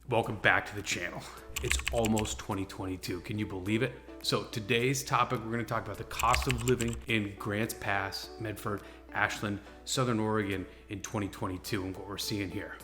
Welcome back to the channel. It's almost 2022. Can you believe it? So today's topic, we're going to talk about the cost of living in Grants Pass, Medford, Ashland, Southern Oregon in 2022 and what we're seeing here.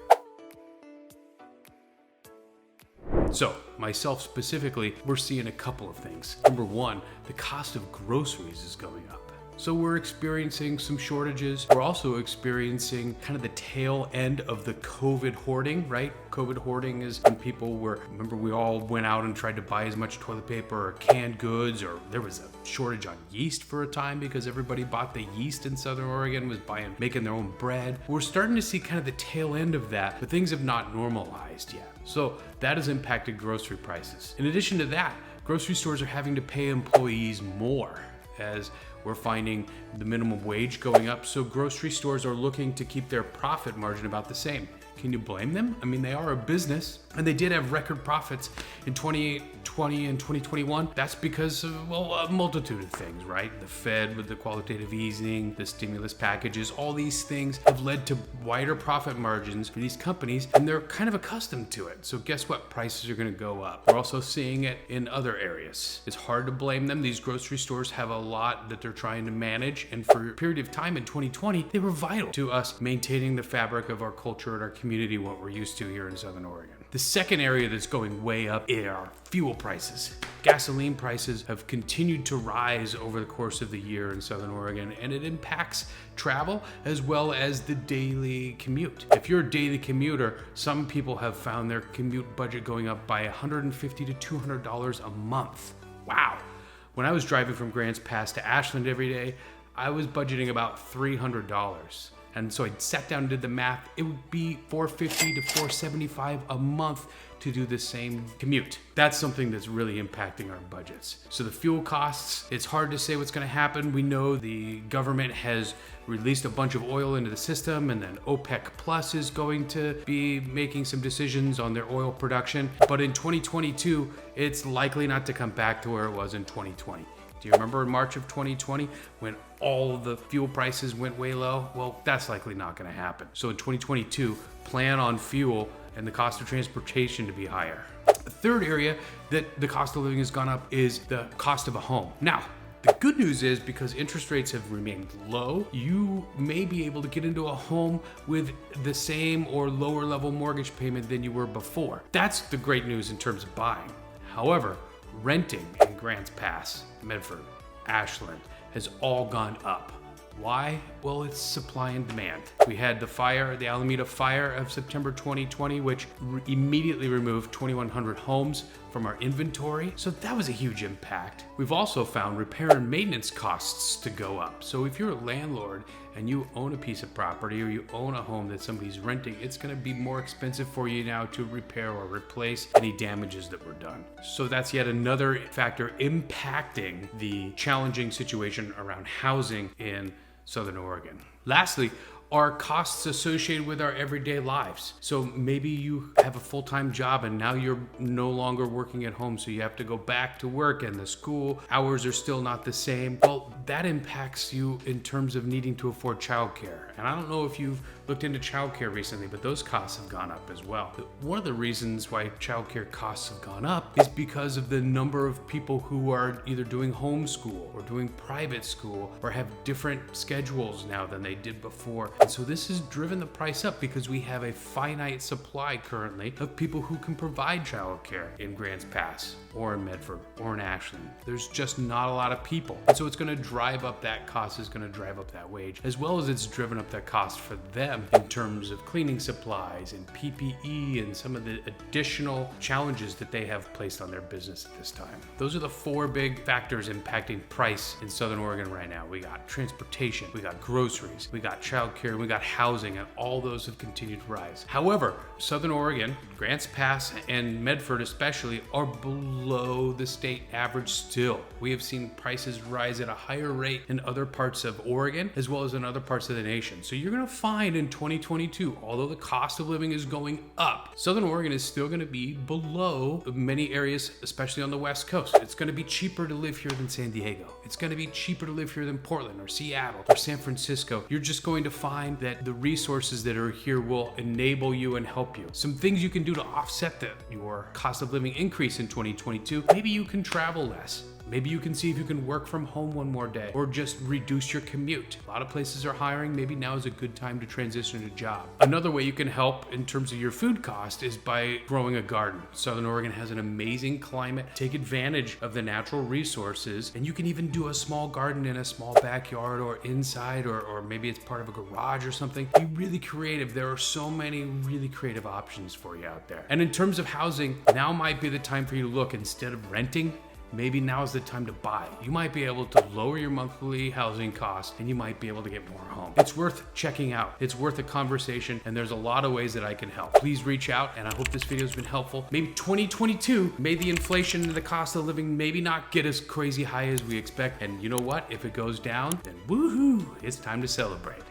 So myself specifically, we're seeing a couple of things. Number one, the cost of groceries is going up. So we're experiencing some shortages. We're also experiencing kind of the tail end of the COVID hoarding, right? COVID hoarding is when people remember we all went out and tried to buy as much toilet paper or canned goods, or there was a shortage on yeast for a time because everybody bought the yeast in Southern Oregon, was making their own bread. We're starting to see kind of the tail end of that, but things have not normalized yet. So that has impacted grocery prices. In addition to that, grocery stores are having to pay employees more as we're finding the minimum wage going up, so grocery stores are looking to keep their profit margin about the same. Can you blame them? I mean, they are a business, and they did have record profits in 2020 and 2021. That's because of, a multitude of things, right? The Fed with the quantitative easing, the stimulus packages, all these things have led to wider profit margins for these companies, and they're kind of accustomed to it. So guess what? Prices are going to go up. We're also seeing it in other areas. It's hard to blame them. These grocery stores have a lot that they're trying to manage, and for a period of time in 2020, they were vital to us maintaining the fabric of our culture and our community, what we're used to here in Southern Oregon. The second area that's going way up are fuel prices. Gasoline prices have continued to rise over the course of the year in Southern Oregon, and it impacts travel as well as the daily commute. If you're a daily commuter, some people have found their commute budget going up by $150 to $200 a month. Wow. When I was driving from Grants Pass to Ashland every day, I was budgeting about $300. And so I sat down and did the math. It would be $450 to $475 a month to do the same commute. That's something that's really impacting our budgets. So the fuel costs, it's hard to say what's gonna happen. We know the government has released a bunch of oil into the system, and then OPEC Plus is going to be making some decisions on their oil production. But in 2022, it's likely not to come back to where it was in 2020. Do you remember in March of 2020 when all the fuel prices went way low? Well, that's likely not going to happen. So in 2022, plan on fuel and the cost of transportation to be higher. The third area that the cost of living has gone up is the cost of a home. Now, the good news is because interest rates have remained low, you may be able to get into a home with the same or lower level mortgage payment than you were before. That's the great news in terms of buying. However, renting in Grants Pass, Medford, Ashland has all gone up. Why? Well, it's supply and demand. We had the Alameda fire of September 2020, which immediately removed 2,100 homes from our inventory. So that was a huge impact. We've also found repair and maintenance costs to go up. So if you're a landlord and you own a piece of property or you own a home that somebody's renting, it's going to be more expensive for you now to repair or replace any damages that were done. So that's yet another factor impacting the challenging situation around housing in Southern Oregon. Lastly, are costs associated with our everyday lives. So maybe you have a full-time job and now you're no longer working at home, so you have to go back to work and the school hours are still not the same. Well, that impacts you in terms of needing to afford childcare. And I don't know if you've looked into childcare recently, but those costs have gone up as well. One of the reasons why childcare costs have gone up is because of the number of people who are either doing homeschool or doing private school or have different schedules now than they did before. And so this has driven the price up because we have a finite supply currently of people who can provide childcare in Grants Pass or in Medford or in Ashland. There's just not a lot of people. And so it's going to drive up that cost, is going to drive up that wage, as well as it's driven up that cost for them in terms of cleaning supplies and PPE and some of the additional challenges that they have placed on their business at this time. Those are the four big factors impacting price in Southern Oregon right now. We got transportation, we got groceries, we got childcare, we got housing, and all those have continued to rise. However, Southern Oregon, Grants Pass, and Medford especially are below the state average still. We have seen prices rise at a higher rate in other parts of Oregon as well as in other parts of the nation. So you're going to find in 2022, although the cost of living is going up, Southern Oregon is still going to be below many areas, especially on the West Coast. It's going to be cheaper to live here than San Diego. It's going to be cheaper to live here than Portland or Seattle or San Francisco. You're just going to find find that the resources that are here will enable you and help you. Some things you can do to offset your cost of living increase in 2022. Maybe you can travel less. Maybe you can see if you can work from home one more day or just reduce your commute. A lot of places are hiring. Maybe now is a good time to transition a job. Another way you can help in terms of your food cost is by growing a garden. Southern Oregon has an amazing climate. Take advantage of the natural resources, and you can even do a small garden in a small backyard or inside, or maybe it's part of a garage or something. Be really creative. There are so many really creative options for you out there. And in terms of housing, now might be the time for you to look. Instead of renting, maybe now is the time to buy. You might be able to lower your monthly housing costs, and you might be able to get more home. It's worth checking out. It's worth a conversation, and there's a lot of ways that I can help. Please reach out, and I hope this video has been helpful. Maybe 2022, may the inflation and the cost of living maybe not get as crazy high as we expect. And you know what? If it goes down, then woohoo, it's time to celebrate.